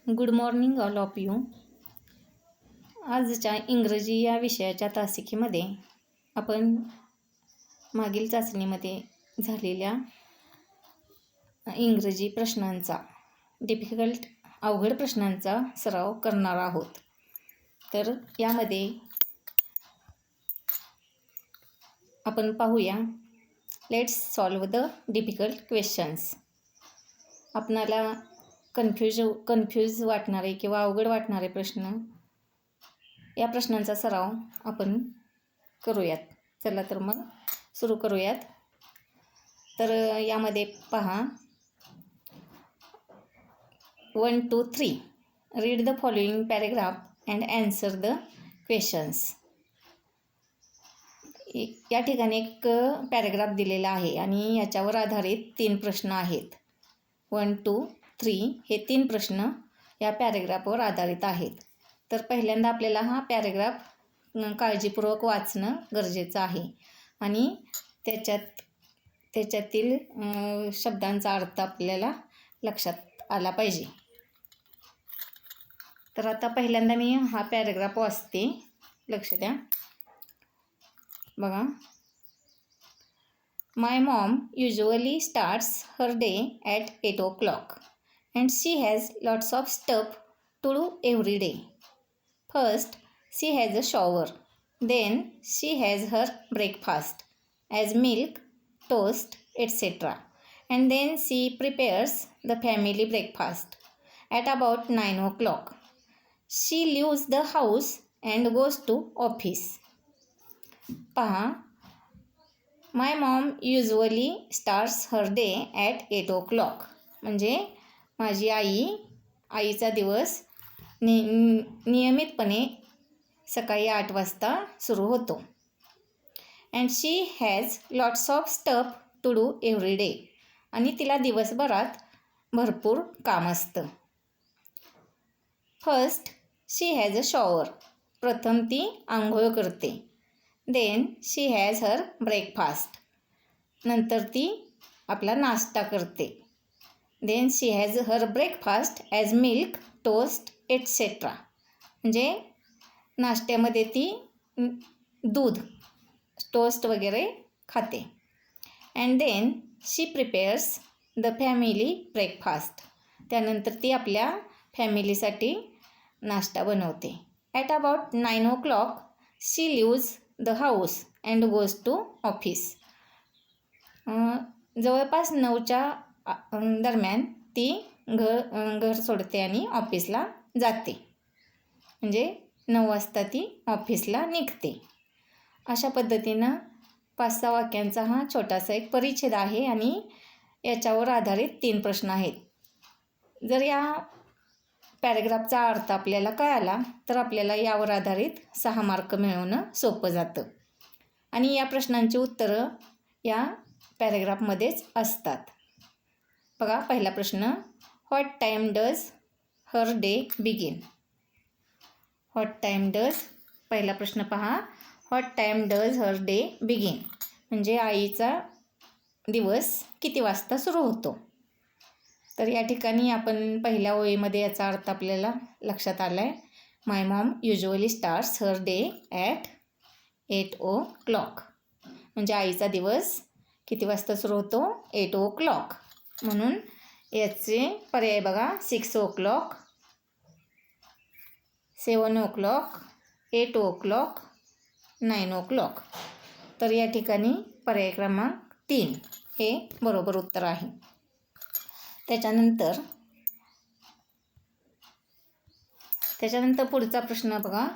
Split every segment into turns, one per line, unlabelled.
Good morning all of you. आजच्या इंग्रजी या विषयाच्या तासिकेमध्ये आपण मागील चाचणीमध्ये झालेल्या इंग्रजी प्रश्नांचा अवघड प्रश्नांचा सराव करणार आहोत. तर यामध्ये आपण पाहूया, let's solve the difficult questions. आपणाला कन्फ्यूज वाटणारे किंवा अवघड वाटणारे प्रश्न, या प्रश्नांचा सराव आपण करूयात. चला तर मग सुरू करूयात. तर यामध्ये पहा, 1, 2, 3 read the following paragraph and answer the questions. या ठिकाणी एक पॅरेग्राफ दिलेला आहे आणि याच्यावर आधारित 3 प्रश्न आहेत. 1, 2, 3 हे 3 प्रश्न या पॅरेग्राफवर आधारित आहेत. तर पहिल्यांदा आपल्याला हा पॅरेग्राफ काळजीपूर्वक वाचणं गरजेचं आहे आणि त्याच्यातील शब्दांचा अर्थ आपल्याला लक्षात आला पाहिजे. तर आता पहिल्यांदा मी हा पॅरेग्राफ वाचते, लक्ष द्या. बघा, My mom usually starts her day at 8 o'clock and she has lots of stuff to do every day. First, she has a shower. Then she has her breakfast as milk, toast, etc. And then she prepares the family breakfast at about 9 o'clock. She leaves the house and goes to office. पहा, my mom usually starts her day at 8 o'clock. म्हणजे माझी आईचा दिवस नियमितपणे सकाळी 8 वाजता सुरू होतो. And she has lots of stuff to do every day. आणि तिला दिवसभरात भरपूर काम असतं. First, she has a shower. प्रथम ती आंघोळ करते. Then she has her breakfast. नंतर ती आपला नाश्ता करते. Then she has her breakfast as milk, toast, etcetera. म्हणजे नाश्त्यामध्ये ती दूध, टोस्ट वगैरे खाते. And then she prepares the family breakfast. त्यानंतर ती आपल्या फॅमिलीसाठी नाश्ता बनवते. At about 9 o'clock she leaves the house and goes to office. जवळपास 9च्या दरम्यान ती घर सोडते आणि ऑफिसला जाते. म्हणजे 9 वाजता ती ऑफिसला निघते. अशा पद्धतीनं 5-6 वाक्यांचा हा छोटासा एक परिच्छेद आहे आणि याच्यावर आधारित 3 प्रश्न आहेत. जर या पॅरेग्राफचा अर्थ आपल्याला कळाला तर आपल्याला यावर आधारित 6 मार्क मिळवणं सोपं जातं. आणि या प्रश्नांची उत्तरं या पॅरेग्राफमध्येच असतात. बघा, पहिला प्रश्न, what time does her day begin. What time does, पहिला प्रश्न पहा, what time does her day begin. म्हणजे आईचा दिवस किती वाजता सुरू होतो. तर या ठिकाणी आपण पहिल्या ओळीमध्ये याचा अर्थ आपल्याला लक्षात आला आहे. My mom usually starts her day at 8 o'clock. म्हणजे आईचा दिवस किती वाजता सुरू होतो, 8 o'clock. म्हणून याचे पर्याय बघा, 6 o'clock, 7 o'clock, 8 o'clock, 9 o'clock. तर या ठिकाणी पर्याय क्रमांक 3 हे बरोबर उत्तर आहे. त्याच्यानंतर पुढचा प्रश्न बघा,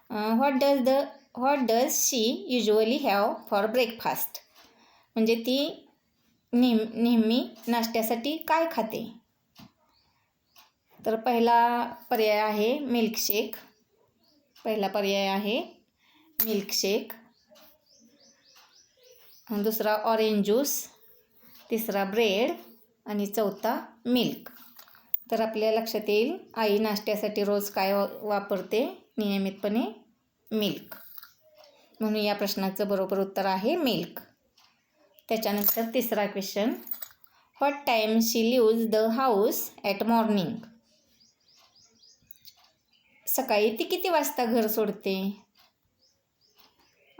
what does she usually have for breakfast. म्हणजे ती नेहमी नाश्त्यासाठी काय खाते. तर पहिला पर्याय आहे मिल्कशेक. दुसरा ऑरेंज ज्यूस, तिसरा ब्रेड आणि चौथा मिल्क. तर आपल्या लक्षात येईल, आई नाश्त्यासाठी रोज काय वापरते, नियमितपणे मिल्क. म्हणून या प्रश्नाचं बरोबर उत्तर आहे मिल्क. त्याच्यानंतर तिसरा question, what time she leaves the house at morning. सकाळी ती किती वाजता घर सोडते.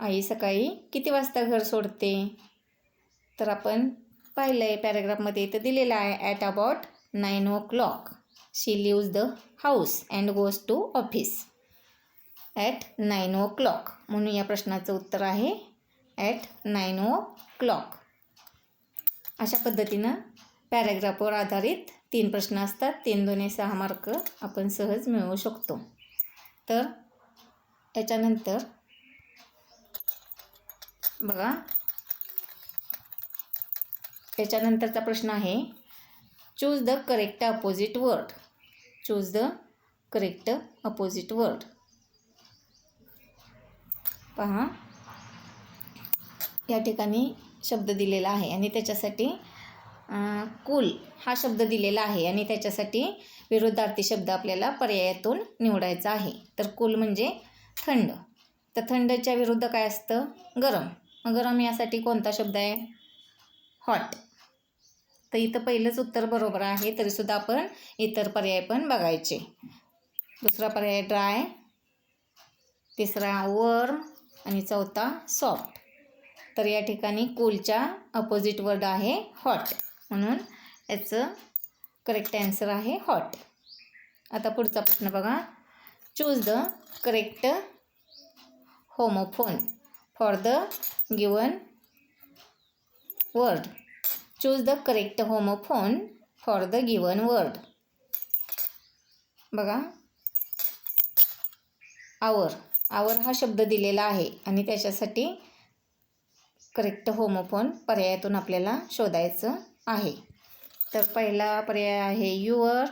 आई सकाळी किती वाजता घर सोडते. तर आपण पाहिलं आहे पॅराग्राफमध्ये इथं दिलेलं आहे at about 9 o'clock she leaves the house and goes to office. At 9 o'clock म्हणून या प्रश्नाचं उत्तर आहे ॲट 9 o'clock. अशा पद्धतीनं पॅराग्राफवर आधारित 3 प्रश्न असतात. 3 2 6 मार्क आपण सहज मिळवू शकतो. तर त्याच्यानंतर बघा, त्याच्यानंतरचा प्रश्न आहे choose the correct opposite word. Choose the correct opposite word. पहा, या ठिकाणी शब्द दिलेला आहे आणि त्याच्यासाठी कूल हा शब्द दिलेला आहे आणि त्याच्यासाठी विरुद्धार्थी शब्द आपल्याला पर्यायातून निवडायचा आहे. तर कूल म्हणजे थंड. तर थंडच्या विरुद्ध काय असतं. गरम. मग गरम यासाठी कोणता शब्द आहे. हॉट. तर इथं पहिलंच उत्तर बरोबर आहे. तरीसुद्धा आपण इतर पर्याय पण बघायचे. दुसरा पर्याय ड्राय, तिसरा वर्म आणि चौथा सॉफ्ट. तर या ठिकाणी कूलच्या अपोजिट वर्ड आहे हॉट, म्हणून याचं करेक्ट आन्सर आहे हॉट. आता पुढचा प्रश्न बघा. Choose the correct homophone for the given word. Choose the correct homophone for the given word. बघा, आवर. आवर हा शब्द दिलेला आहे आणि त्याच्यासाठी करेक्ट होमोफोन पर्यायातून आपल्याला शोधायचं आहे. तर पहिला पर्याय आहे युअर,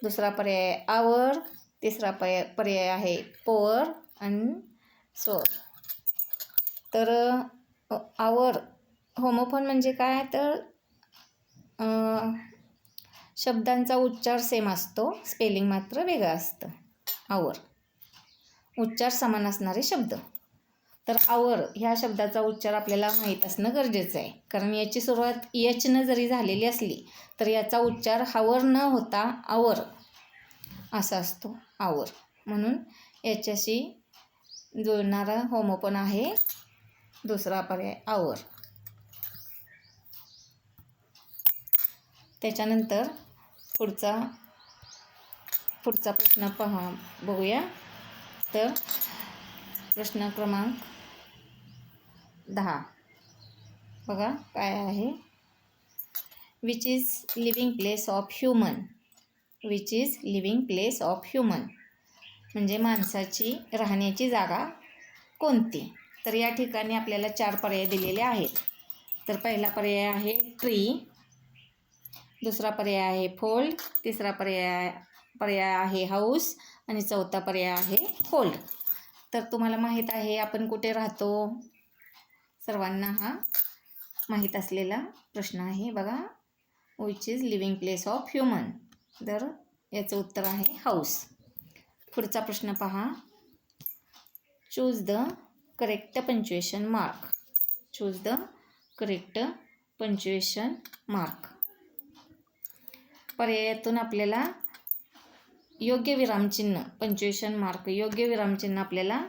दुसरा पर्याय आवर, तिसरा पर्याय आहे पोअर आणि सोअर. तर आवर होमोफोन म्हणजे काय. तर शब्दांचा उच्चार सेम असतो, स्पेलिंग मात्र वेगळं असतं. आवर उच्चार समान असणारे शब्द. तर आवर ह्या शब्दाचा उच्चार आपल्याला माहीत असणं गरजेचं आहे, कारण याची सुरुवात एचनं जरी झालेली असली तर याचा उच्चार हावर न होता आवर असा असतो. आवर म्हणून याच्याशी जुळणारा होमोफोन आहे दुसरा पर्याय आवर. त्याच्यानंतर पुढचा प्रश्न बघूया. तर प्रश्न क्रमांक 10 बघा काय आहे. Which is living place of human. Which is living place of human म्हणजे माणसाची राहण्याची जागा कोणती. तर या ठिकाणी आपल्याला 4 पर्याय दिलेले आहेत. तर पहिला पर्याय आहे ट्री, दुसरा पर्याय आहे फोल्ड, तिसरा पर्याय आहे हाऊस आणि चौथा पर्याय आहे होल्ड. तर तुम्हाला माहीत आहे आपण कुठे राहतो. सर्वांना हा माहीत असलेला प्रश्न आहे. बघा, which is living place of human. तर याचं उत्तर आहे हाऊस. पुढचा प्रश्न पहा. Choose the correct punctuation mark. Choose the correct punctuation mark. पर्यायातून आपल्याला योग्य विरामचिन्ह पंक्च्युएशन मार्क योग्य विरामचिन्ह आपल्याला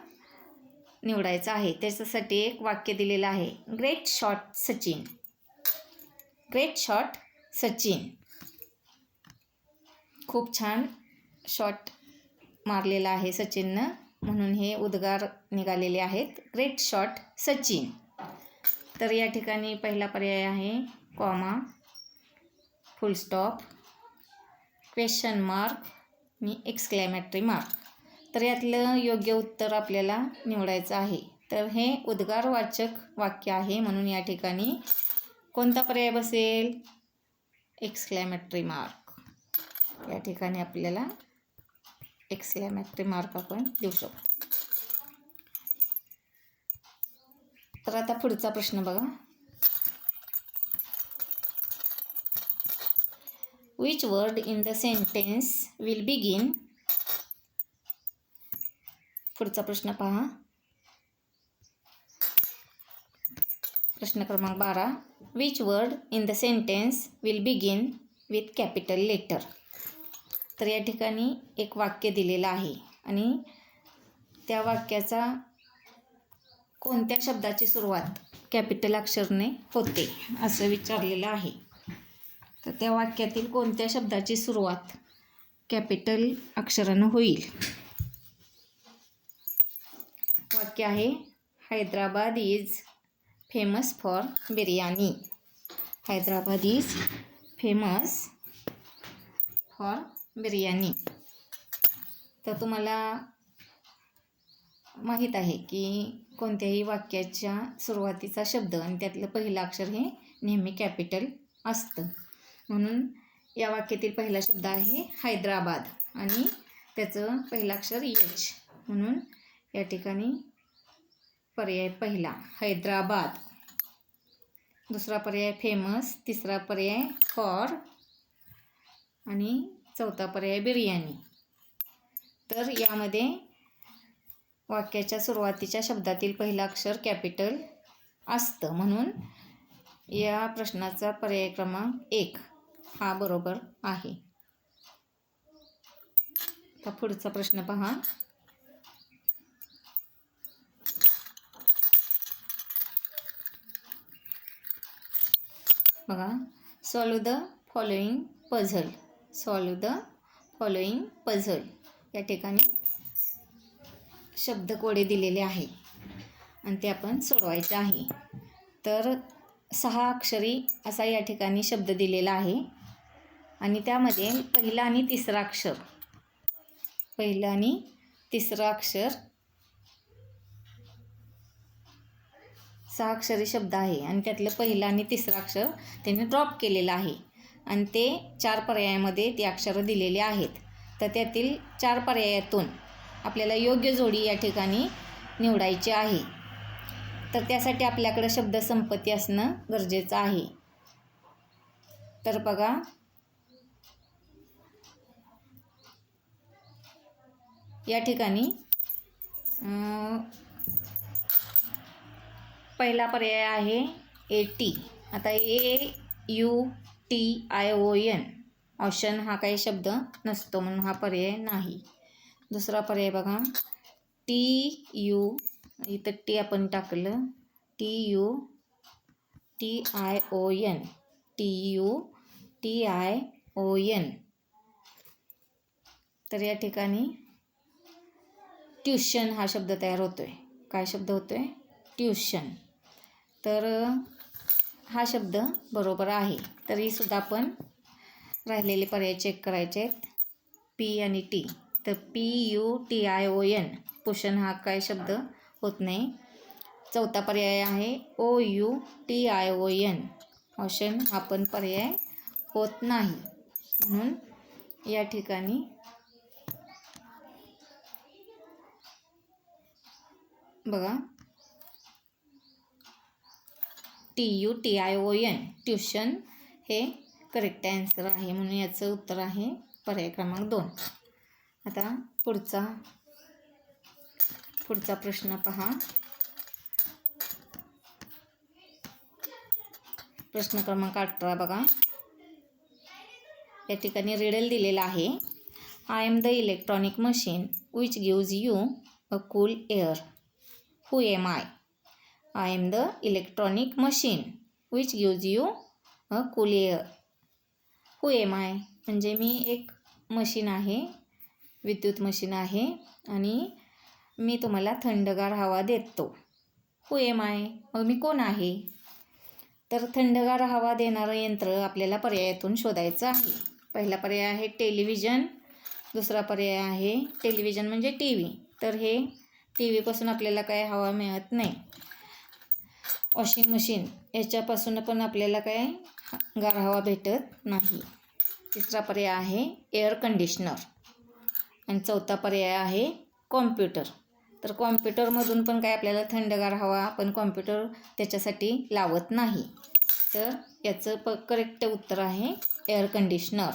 निवडायचं आहे. त्याच्यासाठी एक वाक्य दिलेलं आहे. Great shot Sachin. Great shot Sachin. खूप छान शॉट मारलेला आहे सचिननं, म्हणून हे उद्गार निघालेले आहेत. Great shot Sachin. तर या ठिकाणी पहिला पर्याय आहे कॉमा, फुल स्टॉप, क्वेश्चन मार्क आणि एक्सक्लेमेटरी मार्क. तर यातलं योग्य उत्तर आपल्याला निवडायचं आहे. तर हे उद्गारवाचक वाक्य आहे, म्हणून या ठिकाणी कोणता पर्याय बसेल. Exclamatory mark. या ठिकाणी आपल्याला एक्सक्लेमेटरी मार्क आपण देऊ शकतो. तर आता पुढचा प्रश्न बघा. Which word in the sentence will begin. पुढचा प्रश्न पहा. प्रश्न क्रमांक 12. Which word in the sentence will begin with capital letter. तर या ठिकाणी एक वाक्य दिलेलं आहे आणि त्या वाक्याचा कोणत्या शब्दाची सुरुवात कॅपिटल अक्षरने होते असं विचारलेलं आहे. तर त्या वाक्यातील कोणत्या शब्दाची सुरुवात कॅपिटल अक्षरानं होईल. वाक्य आहे Hyderabad is famous for biryani. Hyderabad is famous for biryani. तर तुम्हाला माहीत आहे की कोणत्याही वाक्याच्या सुरुवातीचा शब्द आणि त्यातलं पहिलं अक्षर हे नेहमी कॅपिटल असतं. म्हणून या वाक्यातील पहिला शब्द आहे हैदराबाद आणि त्याचं पहिलं अक्षर एच. म्हणून या ठिकाणी पर्याय पहिला हैदराबाद, दुसरा पर्याय फेमस, तिसरा पर्याय फॉर आणि चौथा पर्याय बिर्याणी. तर यामध्ये वाक्याच्या सुरुवातीच्या शब्दातील पहिलं अक्षर कॅपिटल असतं. म्हणून या प्रश्नाचा पर्याय क्रमांक 1 हा बरोबर आहे. आता पुढचा प्रश्न पहा. बघा, solve the following puzzle. Solve the following puzzle. या ठिकाणी शब्दकोडे दिलेले आहे आणि ते आपण सोडवायचे आहे. तर 6 अक्षरी असा या ठिकाणी शब्द दिलेला आहे आणि त्यामध्ये पहिलं आणि तिसरं अक्षर, पहिलं आणि तिसरं अक्षर 6 अक्षरी शब्द आहे आणि त्यातलं पहिलं आणि तिसरं अक्षर त्यांनी ड्रॉप केलेलं आहे आणि ते 4 पर्यायामध्ये ती अक्षरं दिलेली आहेत. तर त्यातील 4 पर्यायातून आपल्याला योग्य जोडी या ठिकाणी निवडायची आहे. तर त्यासाठी आपल्याकडं शब्दसंपत्ती असणं गरजेचं आहे. तर बघा, या ठिकाणी पहिला पर्याय आहे AT. आता AUTION ऑशन हा काही शब्द नसतो म्हणून हा पर्याय नाही. दुसरा पर्याय बघा TU, इथं टी आपण टाकलं, TUTION, TUTION. तर या ठिकाणी ट्युशन हा शब्द तयार होतोय. काय शब्द होतोय? ट्युशन. तर हा शब्द बरोबर आहे. तरी सुद्धा आपण राहिलेले पर्याय चेक करायचे आहेत. P आणि T. तर PUTION पोषण हा काय शब्द होत नाही. चौथा पर्याय आहे OUTION ऑशन हा पण पर्याय होत नाही. म्हणून या ठिकाणी बघा TUTION ट्युशन हे करेक्ट आन्सर आहे. म्हणून याचं उत्तर आहे पर्याय क्रमांक 2. आता पुढचा प्रश्न पहा. प्रश्न क्रमांक 18 बघा. या ठिकाणी रिडल दिलेला आहे. I am the electronic machine which gives you a cool air. Who am I? I am the electronic machine which gives you a cool air. Who am I म्हणजे मी एक मशीन आहे, विद्युत मशीन आहे आणि मी तुम्हाला थंडगार हवा देतो. हू एम आय? मग मी कोण आहे? तर थंडगार हवा देणारं यंत्र आपल्याला पर्यायातून शोधायचं आहे. पहिला पर्याय आहे टेलिव्हिजन, दुसरा पर्याय आहे टेलिव्हिजन म्हणजे TV. तर हे TV पासून आपल्याला काय हवा मिळत नाही. वॉशिंग मशीन याच्यापासून पण आपल्याला काय गार हवा भेटत नाही. तिसरा पर्याय आहे एअर कंडिशनर आणि चौथा पर्याय आहे कॉम्प्युटर. तर कॉम्प्युटरमधून पण काय आपल्याला थंडगार हवा आपण कॉम्प्युटर त्याच्यासाठी लावत नाही. तर याचं करेक्ट उत्तर आहे एअर कंडिशनर.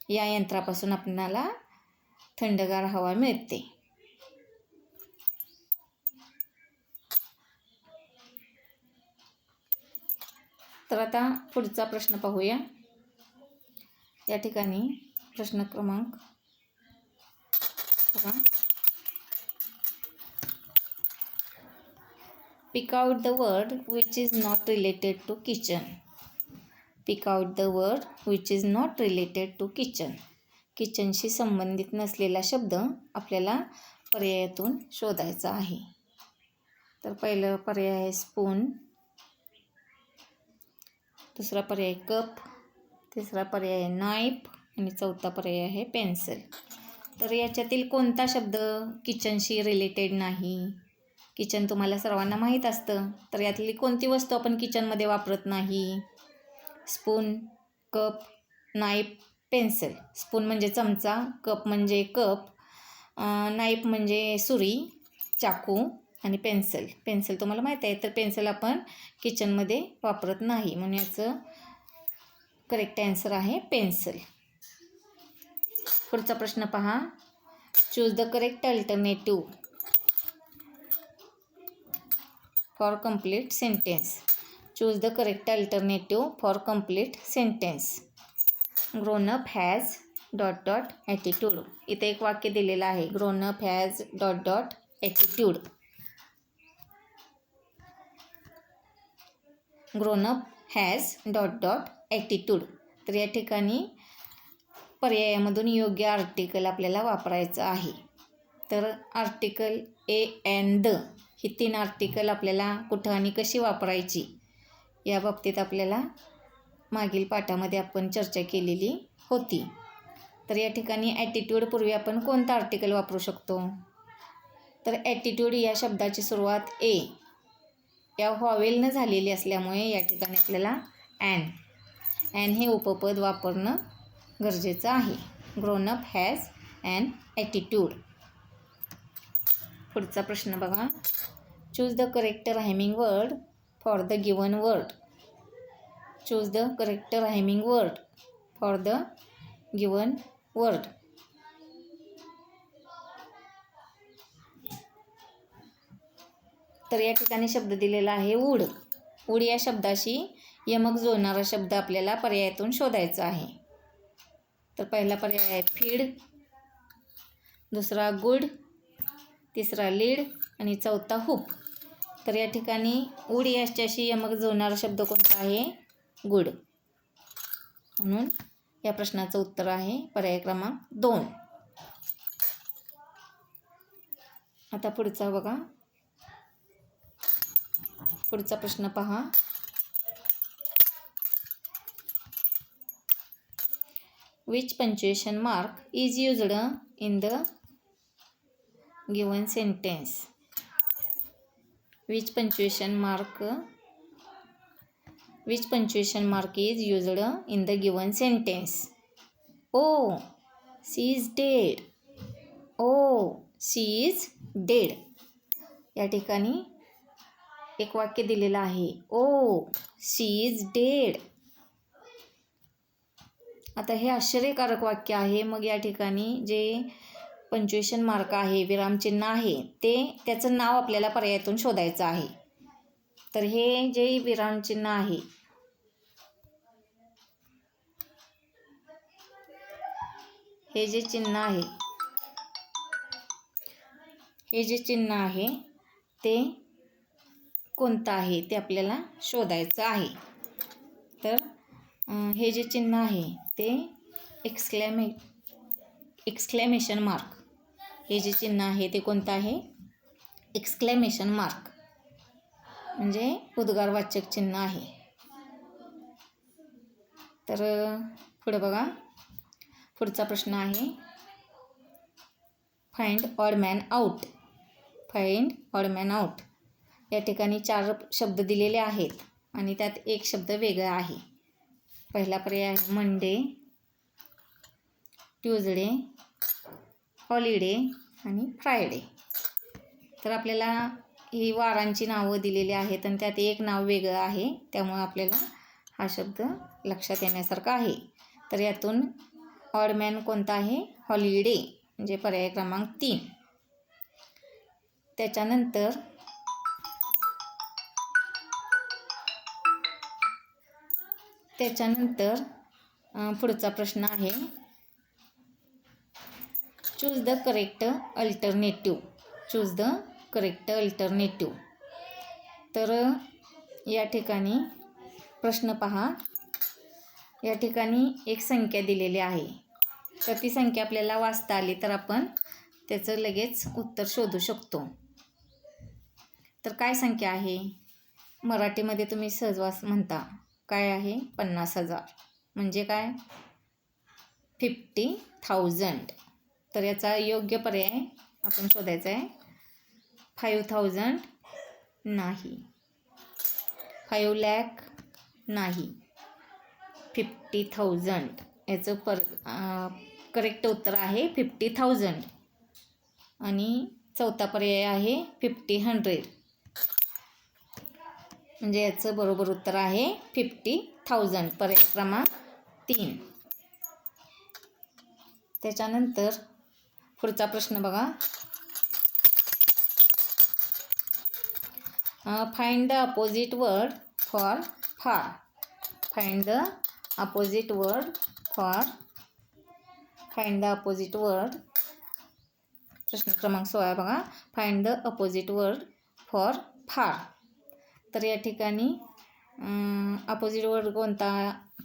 या यंत्रापासून आपल्याला थंडगार हवा मिळते. तर आता पुढचा प्रश्न पाहूया. या ठिकाणी प्रश्न क्रमांक बघा. Pick out the word which is not related to kitchen. Pick out the word which is not related to kitchen. किचनशी संबंधित नसलेला शब्द आपल्याला पर्यायातून शोधायचा आहे. तर पहिला पर्याय आहे स्पून, दुसरा पर्याय कप, तिसरा पर्याय आहे नाईफ आणि चौथा पर्याय आहे पेन्सिल. तर याच्यातील कोणता शब्द किचनशी रिलेटेड नाही? किचन तुम्हाला सर्वांना माहीत असतं, तर यातली कोणती वस्तू आपण किचनमध्ये वापरत नाही? Spoon, cup, knife, pencil. Spoon म्हणजे चमचा, कप म्हणजे कप, नाईफ म्हणजे सुरी, चाकू आणि पेन्सिल. पेन्सिल तुम्हाला माहीत आहे, तर पेन्सिल आपण किचनमध्ये वापरत नाही, म्हणून याचं करेक्ट आन्सर आहे पेन्सिल. पुढचा प्रश्न पहा. Choose the correct alternative for complete sentence. Choose the correct alternative for complete sentence. Grown up has dot dot attitude. इथे एक वाक्य दिलेलं आहे, grown up has dot dot attitude. Grown up has dot dot attitude. तर या ठिकाणी पर्यायामधून योग्य article आपल्याला वापरायचं आहे. तर article A and the he 3 article आपल्याला कुठं आणि कशी वापरायची या बाबतीत आपल्याला मागील पाठामध्ये आपण चर्चा केलेली होती. तर या ठिकाणी ॲटिट्यूड पूर्वी आपण कोणता आर्टिकल वापरू शकतो? तर ॲटिट्यूड या शब्दाची सुरुवात ए या व्हॉवेलनं झालेली असल्यामुळे या ठिकाणी आपल्याला ॲन हे उपपद वापरणं गरजेचं आहे. Grown up has an attitude. पुढचा प्रश्न बघा. Choose the correct rhyming word for the given word. Choose the correct rhyming word for the given word. तर या ठिकाणी शब्द दिलेला आहे वूड. वूड या शब्दाशी यमक जोडणारा शब्द आपल्याला पर्यायातून शोधायचा आहे. तर पहिला पर्याय आहे फीड, दुसरा गुड, तिसरा लीड आणि चौथा हुक. तर या ठिकाणी वूड याच्याशी यमक जोडणारा शब्द कोणता आहे? गुड. म्हणून या प्रश्नाचं उत्तर आहे पर्याय क्रमांक 2. आता पुढचा बघा. पुढचा प्रश्न पहा. Which punctuation mark is used in the given sentence? Which punctuation mark is used in the given sentence? Oh, she is dead. Oh, she is dead. या ठिकाणी एक वाक्य दिलेलं आहे, Oh, she is dead. आता हे आश्चर्यकारक वाक्य आहे. मग या ठिकाणी जे पंक्च्युएशन मार्क आहे, विरामचिन्ह आहे, ते त्याचं नाव आपल्याला पर्यायातून शोधायचं आहे. तर हे जे विरामचिन्ह आहे, हे जे चिन्ह आहे ते कोणतं आहे ते आपल्याला शोधायचं आहे. तर हे जे चिन्ह आहे ते एक्सक्लेमेशन मार्क. हे जे चिन्ह आहे ते कोणतं आहे? एक्सक्लेमेशन मार्क म्हणजे उद्गारवाचक चिन्ह आहे. तर पुढे बघा. पुढचा प्रश्न आहे find odd man out. Find odd man out. या ठिकाणी 4 शब्द दिलेले आहेत आणि त्यात एक शब्द वेगळा आहे. पहिला पर्याय आहे मंडे, ट्यूजडे, हॉलिडे आणि फ्रायडे. तर आपल्याला ही वारांची नावं दिलेली आहेत आणि त्यात एक नाव वेगळं आहे, त्यामुळे आपल्याला हा शब्द लक्षात येण्यासारखा आहे. तर यातून ऑड मॅन कोणता आहे? हॉलिडे म्हणजे पर्याय क्रमांक 3. त्याच्यानंतर त्याच्यानंतर पुढचा प्रश्न आहे, choose the correct alternative. Choose the correct alternative. तर या ठिकाणी प्रश्न पहा. या ठिकाणी एक संख्या दिलेली आहे, तर ती संख्या आपल्याला वाचता आली तर आपण त्याचं लगेच उत्तर शोधू शकतो. तर काय संख्या आहे? मराठीमध्ये तुम्ही सहजवास म्हणता. काय आहे? 50,000. म्हणजे काय? 50,000. तर याचा योग्य पर्याय आपण शोधायचा आहे. 5,000 नाही, 5 लाख नाही, 50,000. याचं करेक्ट उत्तर आहे 50,000. आणि चौथा पर्याय आहे 50,100. म्हणजे याचं बरोबर उत्तर आहे 50,000. पर्याय क्रमांक 3. त्याच्यानंतर पुढचा प्रश्न बघा. Find the opposite word for far. Find the opposite word for. Find the opposite word. प्रश्न क्रमांक 16 बघा. Find the opposite word for far. तर या ठिकाणी अपोजिट वर्ड कोणता?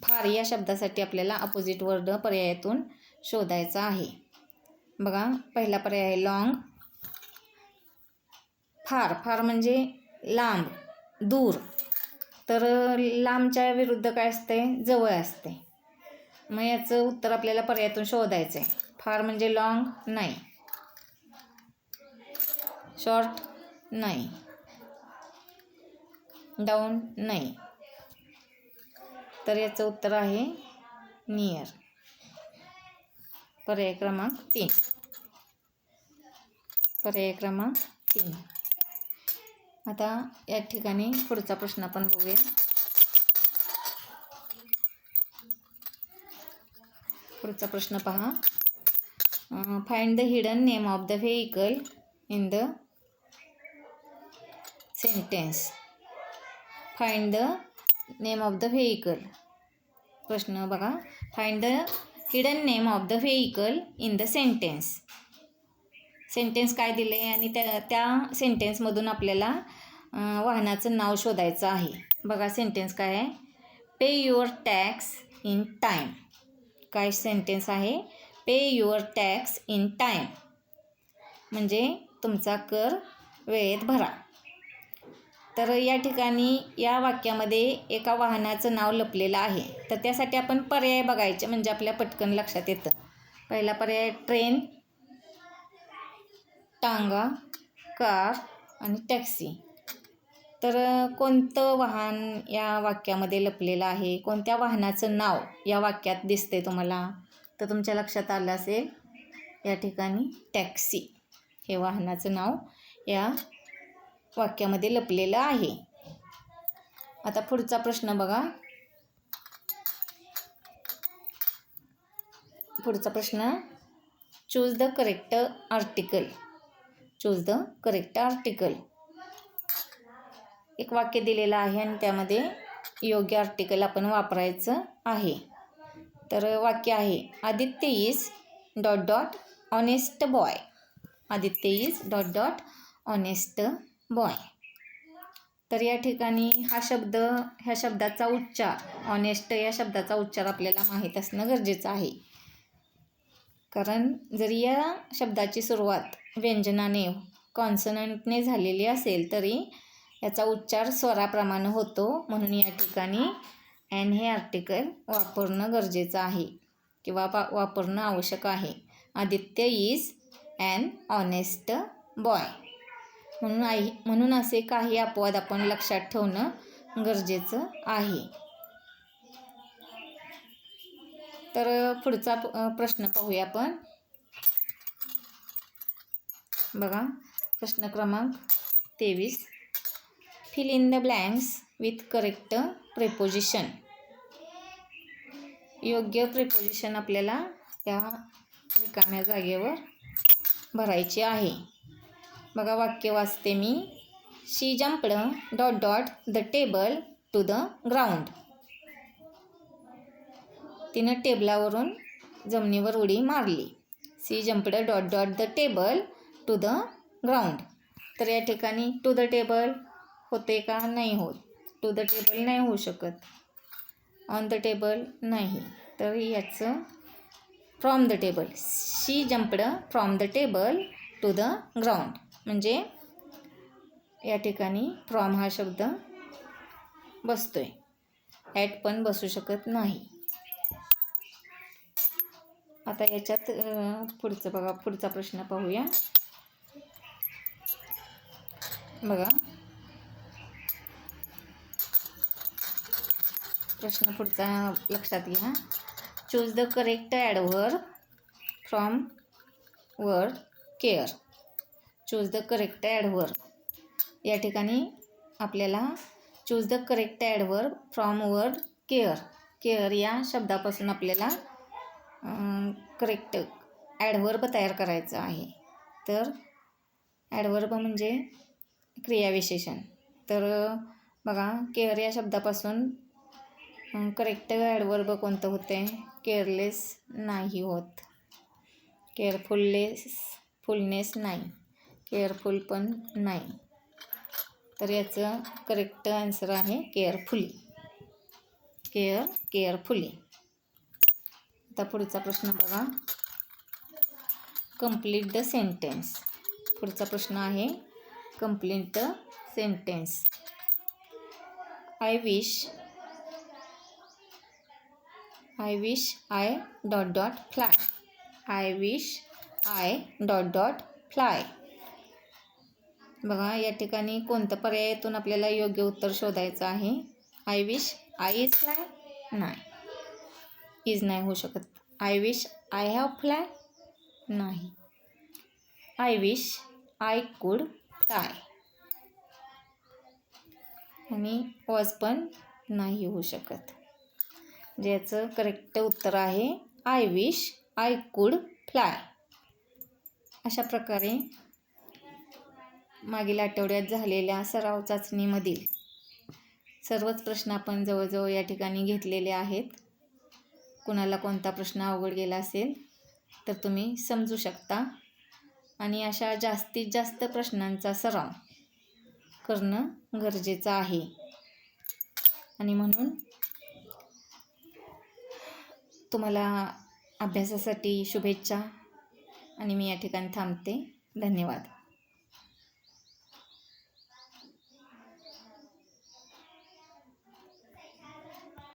फार या शब्दासाठी आपल्याला अपोजिट वर्ड पर्यायातून शोधायचा आहे. बघा, पहिला पर्याय आहे लॉंग. फार. फार म्हणजे लांब, दूर. तर लांबच्या विरुद्ध काय असते? जवळ असते. मग याचं उत्तर आपल्याला पर्यायातून शोधायचं आहे. फार म्हणजे लॉंग नाही, शॉर्ट नाही, डाऊन नाही. तर याचं उत्तर आहे नियर. पर्याय क्रमांक 3. पर्याय क्रमांक 3. आता या ठिकाणी पुढचा प्रश्न आपण बघूया. पुढचा प्रश्न पहा. Find the hidden name of the vehicle in the sentence. Find the name of the vehicle. प्रश्न बघा. Find the hidden name of the vehicle in the sentence. Sentence काय दिले आणि त्या सेंटेन्समधून आपल्याला वाहनाचं नाव शोधायचं आहे. बघा सेंटेन्स काय आहे? पे युअर टॅक्स इन टाईम. काय सेंटेन्स आहे? पे युअर टॅक्स इन टाईम म्हणजे तुमचा कर वेळेत भरा. तर या ठिकाणी या वाक्यामध्ये एका वाहनाचं नाव लपलेलं आहे. तर त्यासाठी आपण पर्याय बघायचे म्हणजे आपल्या पटकन लक्षात येतं. पहिला पर्याय ट्रेन, टांगा, कार आणि टॅक्सी. तर कोणतं वाहन या वाक्यामध्ये लपलेलं आहे? कोणत्या वाहनाचं नाव या वाक्यात दिसते तुम्हाला? तर तुमच्या लक्षात आलं असेल या ठिकाणी टॅक्सी हे वाहनाचं नाव या वाक्यामध्ये लपलेलं आहे. आता पुढचा प्रश्न बघा. पुढचा प्रश्न, choose the correct article. Choose the correct article. एक वाक्य दिलेलं आहे आणि त्यामध्ये योग्य आर्टिकल आपण वापरायचं आहे. तर वाक्य आहे, Aditya is dot dot honest boy. Aditya is dot dot honest boy. तर या ठिकाणी ह्या शब्दाचा उच्चार, ऑनेस्ट या शब्दाचा उच्चार आपल्याला माहीत असणं गरजेचं आहे. कारण जरी या शब्दाची सुरुवात व्यंजनाने, कॉन्सनंटने झालेली असेल तरी याचा उच्चार स्वराप्रमाणे होतो. म्हणून या ठिकाणी ॲन हे आर्टिकल वापरणं गरजेचं आहे किंवा वापरणं आवश्यक आहे. Aditya is an honest boy. म्हणून असे काही अपवाद आपण लक्षात ठेवणं गरजेचं आहे. तर पुढचा प्रश्न पाहूया आपण. बघा प्रश्न क्रमांक 23. Fill in the blanks with correct preposition. योग्य प्रेपोजिशन आपल्याला या रिकाम्या जागेवर भरायची आहे. बघा वाक्य वाचते मी. She jumped dot dot the table to the ground. तिनं टेबलावरून जमिनीवर उडी मारली. She jumped dot dot the table to the ground. तर या ठिकाणी टू द टेबल होते का? नाही होत. टू द टेबल नाही होऊ शकत. ऑन द टेबल नाही. तर याचं from the table. She jumped from the table to the ground. म्हणजे या ठिकाणी फ्रॉम हा शब्द बसतोय. ॲट पण बसू शकत नाही. आता याच्यात पुढचं बघा, पुढचा प्रश्न पाहूया. बघा प्रश्न पुढचा लक्षात घ्या. Choose the correct adverb from word care. Choose the correct adverb. या ठिकाणी आपल्याला choose the correct adverb from word care. Care या शब्दापासून आपल्याला करेक्ट ॲडव्हर्ब तयार करायचं आहे. तर ॲडव्हर्ब म्हणजे क्रियाविशेषण. तर बघा केअर या शब्दापासून करेक्ट ॲडव्हर्ब कोणतं होते? केअरलेस नाही होत. फुलनेस नाही. केअरफुल पण नाही. तर याचं करेक्ट आन्सर आहे केअरफुली. केअरफुली. आता पुढचा प्रश्न बघा. Complete the sentence. पुढचा प्रश्न आहे complete the sentence. I wish I dot dot fly. I wish I dot dot fly. बघा या ठिकाणी कोणत्या पर्यायातून आपल्याला योग्य उत्तर शोधायचं आहे? I wish I is fly नाही. इज नाही होऊ शकत. I wish I have fly नाही. I wish I could fly आणि वॉज पण नाही होऊ शकत. ज्याचं करेक्ट उत्तर आहे I wish I could fly. अशा प्रकारे मागील आठवड्यात झालेल्या सराव चाचणीमधील सर्वच प्रश्न आपण जवळजवळ या ठिकाणी घेतलेले आहेत. कुणाला कोणता प्रश्न अवघड गेला असेल तर तुम्ही समजू शकता. आणि अशा जास्तीत जास्त प्रश्नांचा सराव करणं गरजेचं आहे. आणि म्हणून तुम्हाला अभ्यासासाठी शुभेच्छा. आणि मी या ठिकाणी थांबते. धन्यवाद.